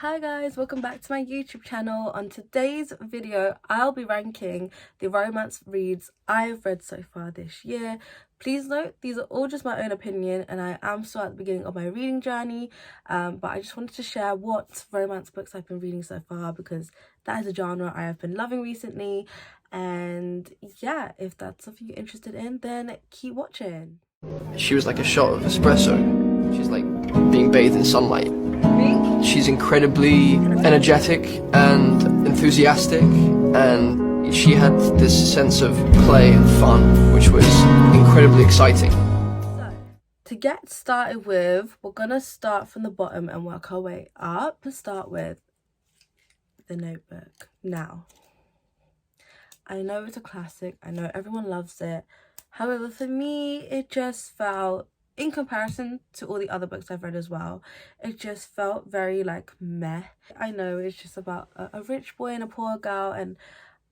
Hi guys, welcome back to my YouTube channel. On today's video, I'll be ranking the romance reads I've read so far this year. Please note, these are all just my own opinion and I am still at the beginning of my reading journey, but I just wanted to share what romance books I've been reading so far because that is a genre I have been loving recently. And yeah, if that's something you're interested in, then keep watching. She was like a shot of espresso. She's like being bathed in sunlight. She's incredibly energetic and enthusiastic, and she had this sense of play and fun, which was incredibly exciting. So, to get started with, we're gonna start from the bottom and work our way up. To start with The Notebook. Now, I know it's a classic, I know everyone loves it. However, for me, it just felt, in comparison to all the other books I've read as well, it just felt very like meh. I know it's just about a rich boy and a poor girl, and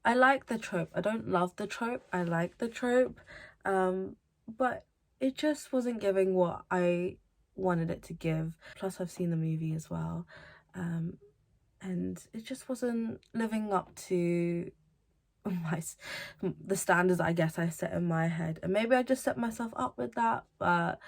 I like the trope. I don't love the trope, I like the trope, but it just wasn't giving what I wanted it to give. Plus I've seen the movie as well, and it just wasn't living up to the standards I guess I set in my head, and maybe I just set myself up with that, but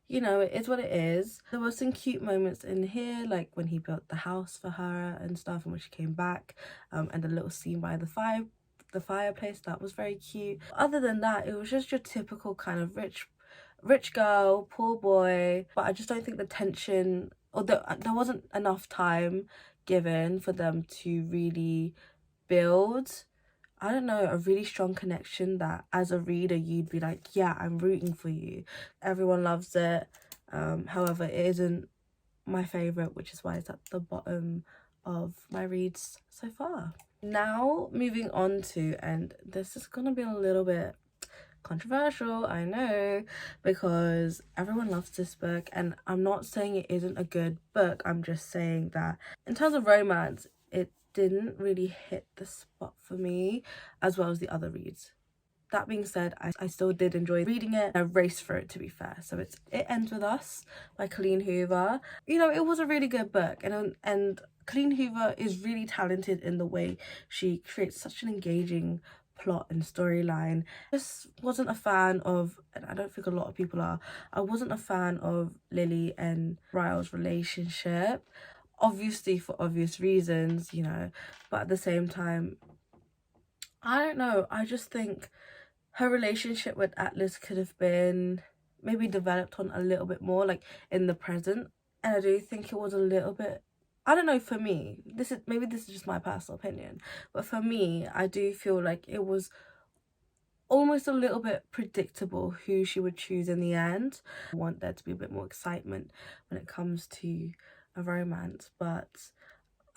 you know, it is what it is. There were some cute moments in here, like when he built the house for her and stuff, and when she came back, and the little scene by the fireplace, that was very cute. Other than that, it was just your typical kind of rich girl, poor boy. But I just don't think the tension, or there wasn't enough time given for them to really build, I don't know, a really strong connection that as a reader you'd be like, yeah, I'm rooting for you. Everyone loves it. However, it isn't my favorite, which is why it's at the bottom of my reads so far. Now moving on to, and this is gonna be a little bit controversial, I know, because everyone loves this book, and I'm not saying it isn't a good book. I'm just saying that in terms of romance, it didn't really hit the spot for me as well as the other reads. That being said, I still did enjoy reading it. I raced for it, to be fair. So It Ends With Us by Colleen Hoover. You know, it was a really good book, and Colleen Hoover is really talented in the way she creates such an engaging plot and storyline. Just wasn't a fan of, and I don't think a lot of people are, I wasn't a fan of Lily and Ryle's relationship, obviously for obvious reasons, you know, but at the same time, I don't know, I just think her relationship with Atlas could have been maybe developed on a little bit more, like in the present. And I do think it was a little bit, I don't know, for me, this is just my personal opinion, but for me, I do feel like it was almost a little bit predictable who she would choose in the end. I want there to be a bit more excitement when it comes to a romance, but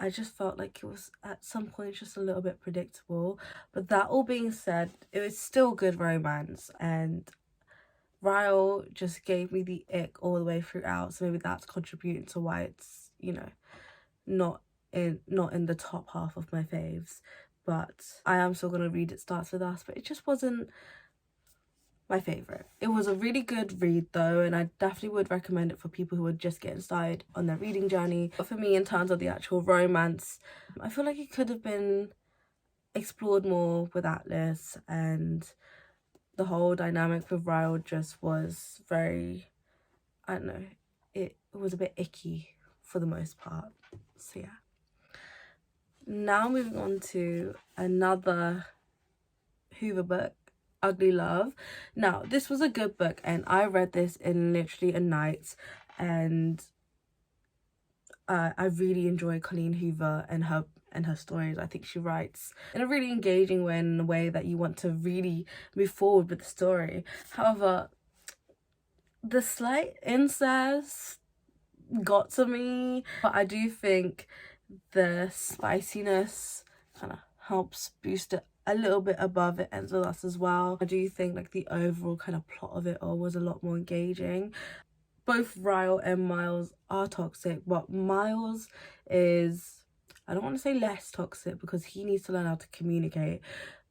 I just felt like it was at some point just a little bit predictable. But that all being said, it was still good romance, and Ryle just gave me the ick all the way throughout, so maybe that's contributing to why it's, you know, not in the top half of my faves. But I am still gonna read It Starts With Us, but it just wasn't my favorite. It was a really good read though, and I definitely would recommend it for people who are just getting started on their reading journey. But for me, in terms of the actual romance, I feel like it could have been explored more with Atlas, and the whole dynamic with Ryle just was very, I don't know, it was a bit icky for the most part. So yeah. Now moving on to another Hoover book, Ugly Love. Now, this was a good book, and I read this in literally a night, and I really enjoy Colleen Hoover and her stories. I think she writes in a really engaging way, in a way that you want to really move forward with the story. However, the slight incest got to me, but I do think the spiciness kind of helps boost it a little bit above It Ends With Us as well. I do think like the overall kind of plot of it all was a lot more engaging. Both Ryle and Miles are toxic, but Miles is, I don't want to say less toxic because he needs to learn how to communicate,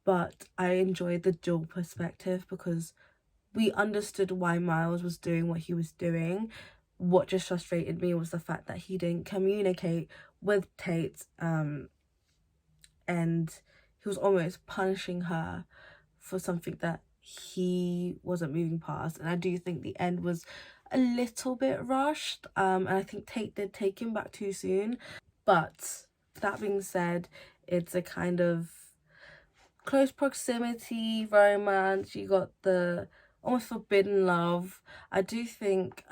but I enjoyed the dual perspective because we understood why Miles was doing what he was doing, what just frustrated me was the fact that he didn't communicate with Tate, and he was almost punishing her for something that he wasn't moving past. And I do think the end was a little bit rushed, and I think Tate did take him back too soon. But that being said, it's a kind of close proximity romance. You got the almost forbidden love. I do think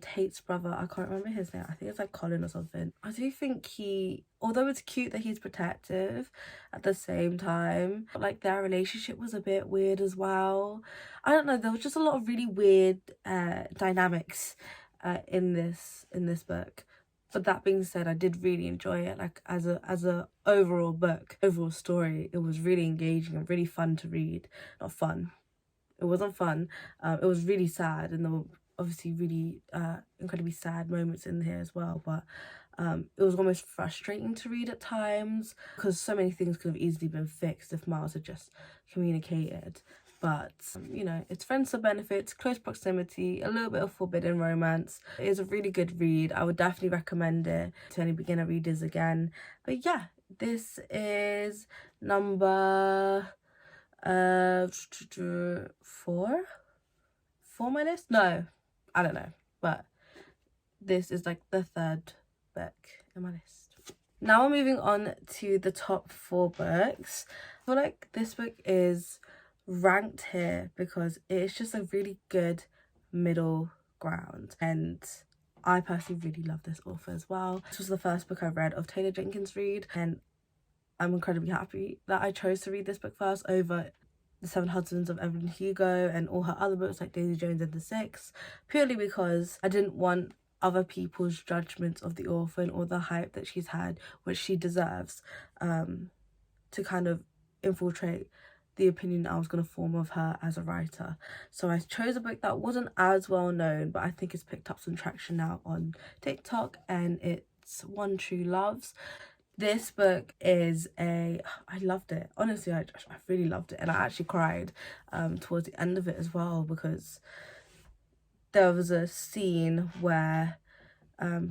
Tate's brother, I can't remember his name, I think it's like Colin or something. I do think he, although it's cute that he's protective, at the same time, like, their relationship was a bit weird as well. I don't know, there was just a lot of really weird dynamics in this book. But that being said, I did really enjoy it. Like, as a overall book, overall story, it was really engaging and really fun to read. Not fun, it wasn't fun. It was really sad, and there were obviously really incredibly sad moments in here as well. But it was almost frustrating to read at times, because so many things could have easily been fixed if Miles had just communicated. But you know, it's friends with benefits, close proximity, a little bit of forbidden romance. It is a really good read. I would definitely recommend it to any beginner readers again. But yeah, this is number 4 my list. No, I don't know, but this is like the 3rd book in my list. Now we're moving on to the top 4 books. I feel like this book is ranked here because it's just a really good middle ground, and I personally really love this author as well. This was the first book I read of Taylor Jenkins Reid, and I'm incredibly happy that I chose to read this book first over The 7 Husbands of Evelyn Hugo and all her other books like Daisy Jones and the Six, purely because I didn't want other people's judgments of the author and all the hype that she's had, which she deserves, to kind of infiltrate the opinion I was going to form of her as a writer. So I chose a book that wasn't as well known, but I think it's picked up some traction now on TikTok, and it's One True Loves. This book is I loved it. Honestly, I really loved it, and I actually cried towards the end of it as well, because there was a scene where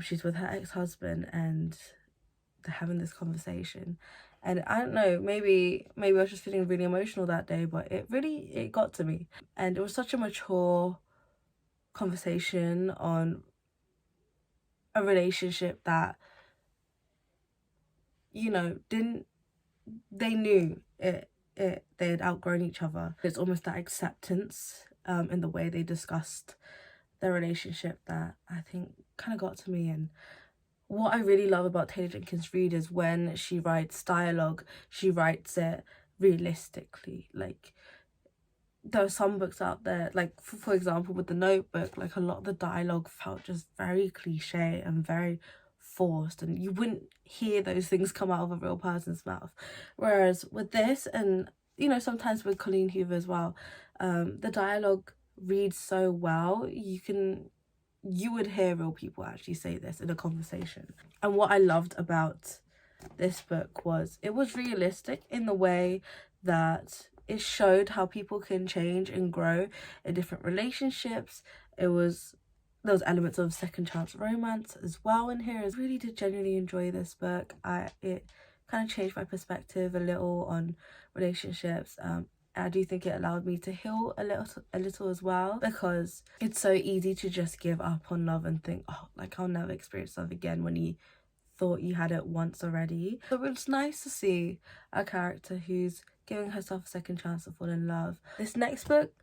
she's with her ex-husband and they're having this conversation. And I don't know, maybe I was just feeling really emotional that day, but it got to me. And it was such a mature conversation on a relationship that, you know, they knew they had outgrown each other. It's almost that acceptance in the way they discussed their relationship that I think kind of got to me. And what I really love about Taylor Jenkins Reid is when she writes dialogue, she writes it realistically. Like, there are some books out there, like for example with The Notebook, like a lot of the dialogue felt just very cliche and very forced, and you wouldn't hear those things come out of a real person's mouth. Whereas with this, and you know, sometimes with Colleen Hoover as well, the dialogue reads so well, you would hear real people actually say this in a conversation. And what I loved about this book was it was realistic in the way that it showed how people can change and grow in different relationships. There was elements of second chance romance as well in here. I really did genuinely enjoy this book. It kind of changed my perspective a little on relationships. I do think it allowed me to heal a little as well, because it's so easy to just give up on love and think, oh, like, I'll never experience love again, when you thought you had it once already. So it's nice to see a character who's giving herself a second chance to fall in love. This next book,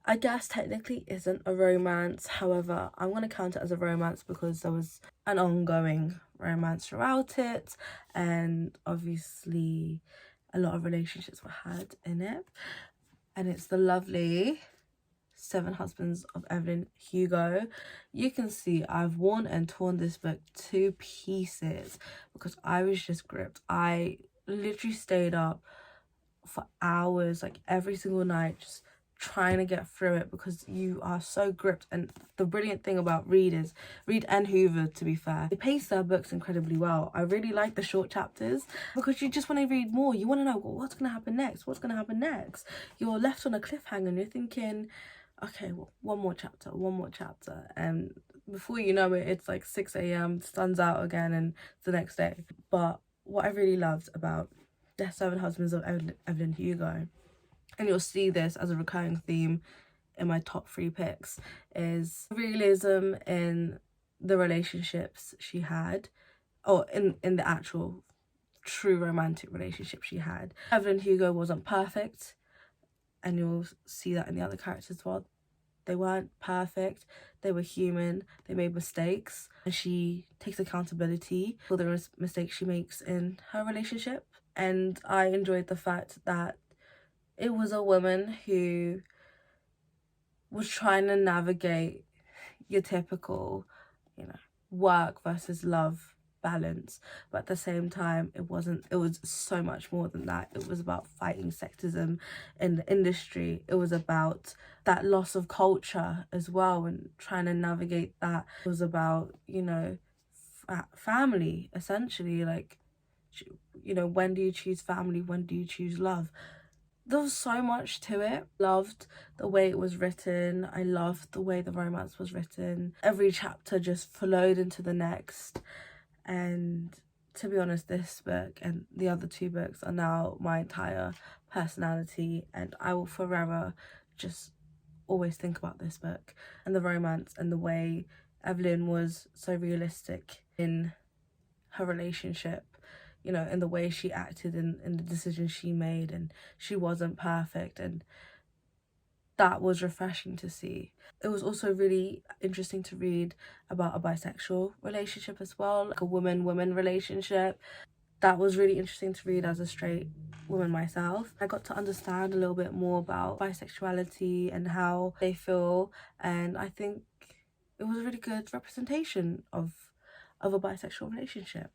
I guess technically isn't a romance. However, I'm going to count it as a romance because there was an ongoing romance throughout it, and obviously a lot of relationships were had in it. And it's the lovely 7 Husbands of Evelyn Hugo. You can see I've worn and torn this book to pieces because I was just gripped. I literally stayed up for hours, like every single night, just trying to get through it because you are so gripped. And the brilliant thing about Reid and Hoover, to be fair, they pace their books incredibly well. I really like the short chapters because you just want to read more. You want to know, well, what's going to happen next. You're left on a cliffhanger and you're thinking, okay, well, one more chapter. And before you know it, it's like 6 a.m, sun's out again, and it's the next day. But what I really loved about The Seven Husbands of Evelyn Hugo, and you'll see this as a recurring theme in my top 3 picks, is realism in the relationships she had, or in the actual true romantic relationship she had. Evelyn Hugo wasn't perfect, and you'll see that in the other characters as well. They weren't perfect, they were human, they made mistakes, and she takes accountability for the mistakes she makes in her relationship. And I enjoyed the fact that it was a woman who was trying to navigate your typical, work versus love balance, but at the same time it was so much more than that. It was about fighting sexism in the industry. It was about that loss of culture as well, and trying to navigate that. It was about family, essentially, like, when do you choose family, when do you choose love? There was so much to it. Loved the way it was written. I loved the way the romance was written. Every chapter just flowed into the next. And to be honest, this book and the other 2 books are now my entire personality, and I will forever just always think about this book and the romance and the way Evelyn was so realistic in her relationship, in the way she acted, in the decisions she made, and she wasn't perfect, and that was refreshing to see. It was also really interesting to read about a bisexual relationship as well, like a woman-woman relationship. That was really interesting to read as a straight woman myself. I got to understand a little bit more about bisexuality and how they feel, and I think it was a really good representation of a bisexual relationship,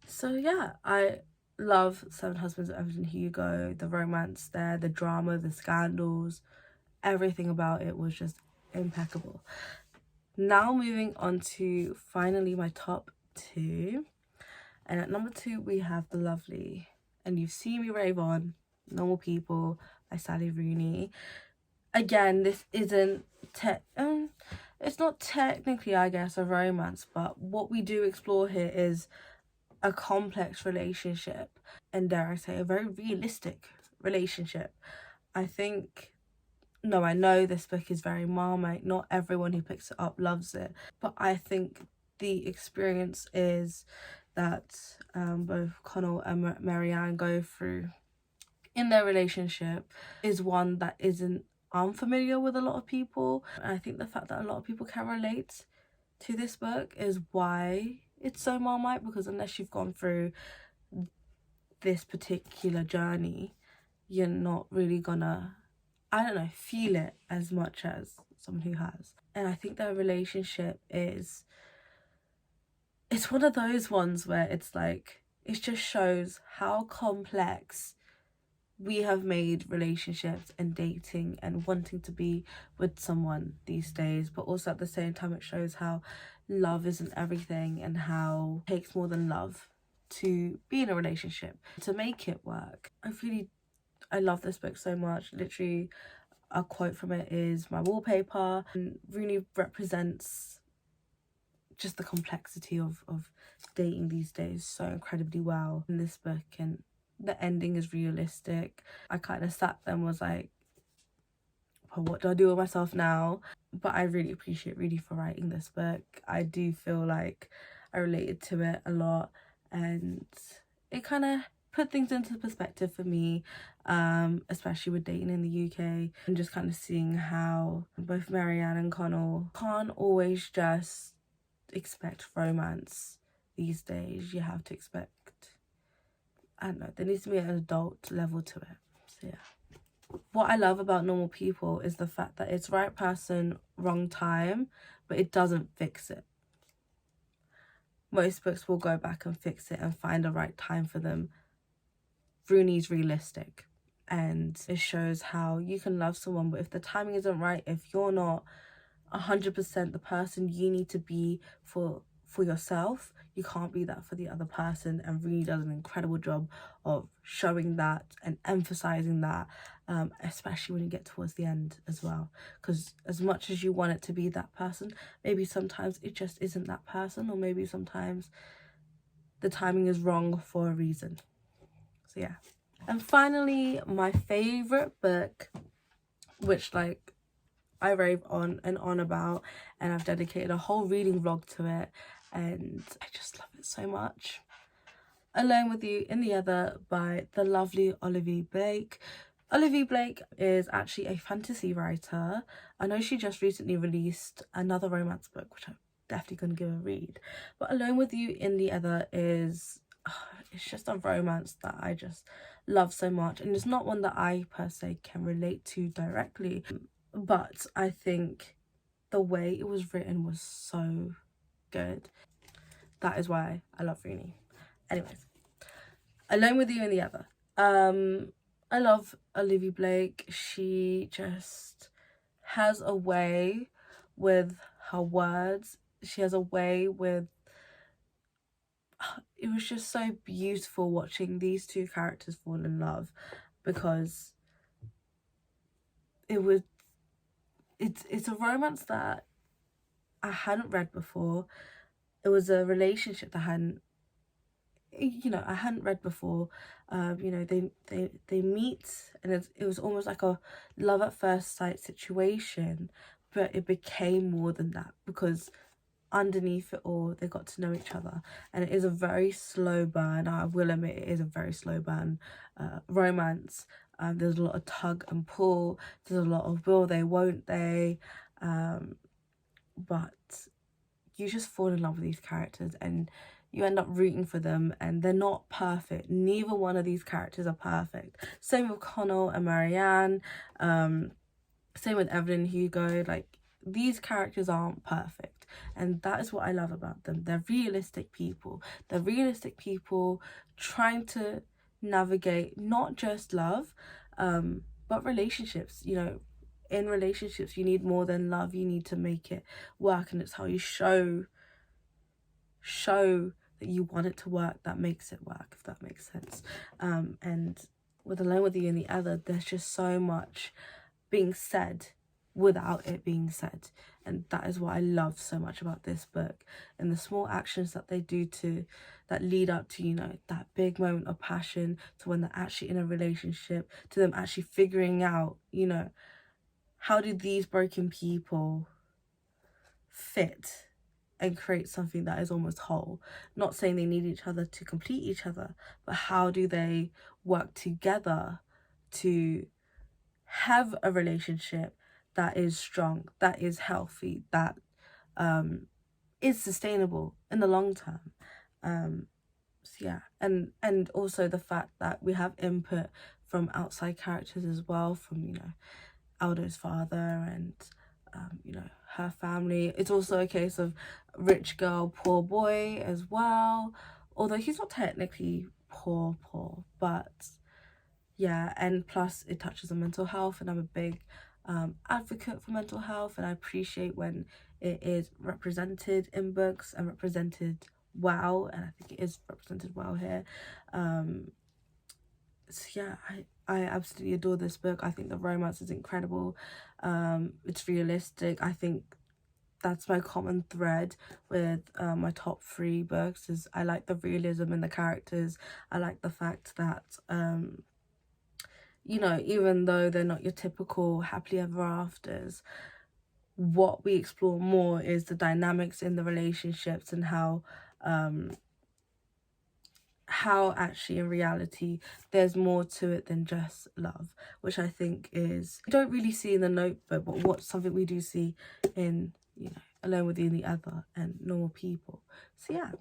So yeah, I love Seven Husbands of Evelyn Hugo. The romance there, the drama, the scandals, everything about it was just impeccable. Now moving on to finally my top 2. And at number 2 we have the lovely, and you've seen me rave on, Normal People by Sally Rooney. Again, this isn't it's not technically, I guess, a romance, but what we do explore here is a complex relationship, and dare I say a very realistic relationship. I know this book is very Marmite. Not everyone who picks it up loves it, but I think the experience is that both Connell and Marianne go through in their relationship is one that isn't unfamiliar with a lot of people. And I think the fact that a lot of people can relate to this book is why it's so Marmite, because unless you've gone through this particular journey, you're not really gonna, feel it as much as someone who has. And I think their relationship it's one of those ones where it's like, it just shows how complex we have made relationships and dating and wanting to be with someone these days, but also at the same time it shows how love isn't everything, and how it takes more than love to be in a relationship, to make it work. I love this book so much. Literally, a quote from it is my wallpaper, and really represents just the complexity of dating these days so incredibly well in this book. And the ending is realistic. I kind of sat there and was like, well, what do I do with myself now? But I really appreciate Rudy for writing this book. I do feel like I related to it a lot, and it kind of put things into perspective for me, especially with dating in the UK, and just kind of seeing how both Marianne and Connell can't always just expect romance these days. You have to expect, there needs to be an adult level to it. So yeah. What I love about Normal People is the fact that it's right person, wrong time, but it doesn't fix it. Most books will go back and fix it and find the right time for them. Rooney's realistic, and it shows how you can love someone, but if the timing isn't right, if you're not 100% the person you need to be for for yourself, you can't be that for the other person, and really does an incredible job of showing that and emphasizing that, especially when you get towards the end as well, because as much as you want it to be that person, maybe sometimes it just isn't that person, or maybe sometimes the timing is wrong for a reason. So yeah. And finally, my favorite book, which like I rave on and on about, and I've dedicated a whole reading vlog to it, and I just love it so much. Alone with You in the Other by the lovely Olivia Blake. Olivia Blake is actually a fantasy writer. I know she just recently released another romance book, which I'm definitely going to give a read. But Alone with You in the Other is, it's just a romance that I just love so much. And it's not one that I per se can relate to directly, but I think the way it was written was so good. That is why I love Rooney. Anyways, Alone with You in the Other. I love Olivia Blake. She just has a way with her words. She has a way with... It was just so beautiful watching these two characters fall in love, because it's a romance that I hadn't read before. It was a relationship that I hadn't read before. They meet, and it was almost like a love at first sight situation, but it became more than that, because underneath it all they got to know each other. And it is a very slow burn. I will admit it is a very slow burn romance. There's a lot of tug and pull, there's a lot of will they, won't they, but you just fall in love with these characters and you end up rooting for them, and they're not perfect. Neither one of these characters are perfect. Same with Connell and Marianne, same with Evelyn and Hugo. Like, these characters aren't perfect, and that is what I love about them. They're realistic people. They're realistic people trying to navigate not just love, but relationships. In relationships you need more than love. You need to make it work, and it's how you show that you want it to work that makes it work, if that makes sense. And with Alone with You and the Other, there's just so much being said without it being said, and that is what I love so much about this book, and the small actions that they do that lead up to that big moment of passion, to when they're actually in a relationship, to them actually figuring out how do these broken people fit and create something that is almost whole. Not saying they need each other to complete each other, but how do they work together to have a relationship that is strong, that is healthy, that is sustainable in the long term. So yeah, and also the fact that we have input from outside characters as well, from Aldo's father and her family. It's also a case of rich girl, poor boy as well, although he's not technically poor, but yeah. And plus it touches on mental health, and I'm a big advocate for mental health, and I appreciate when it is represented in books and represented well, and I think it is represented well here. So yeah, I absolutely adore this book. I think the romance is incredible. It's realistic. I think that's my common thread with my top 3 books, is I like the realism in the characters. I like the fact that even though they're not your typical happily ever afters, what we explore more is the dynamics in the relationships, and how actually in reality there's more to it than just love, which I think is, you don't really see in The Notebook, but what's something we do see in Alone with You and the Other and Normal People. So yeah,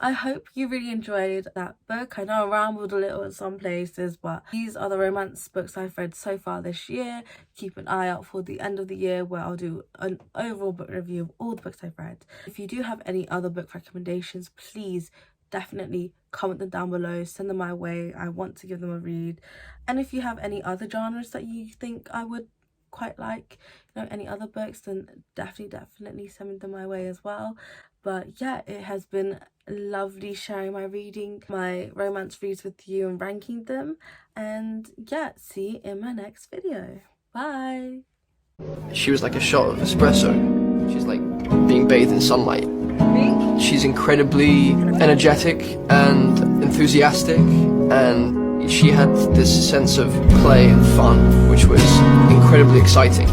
I hope you really enjoyed that book. I know I rambled a little in some places, but these are the romance books I've read so far this year. Keep an eye out for the end of the year, where I'll do an overall book review of all the books I've read. If you do have any other book recommendations, please definitely comment them down below, send them my way. I want to give them a read. And if you have any other genres that you think I would quite like, any other books, then definitely send them my way as well. But yeah, it has been lovely sharing my romance reads with you and ranking them. And yeah, see you in my next video. Bye. She was like a shot of espresso. She's like being bathed in sunlight. She's incredibly energetic and enthusiastic, and she had this sense of play and fun, which was incredibly exciting.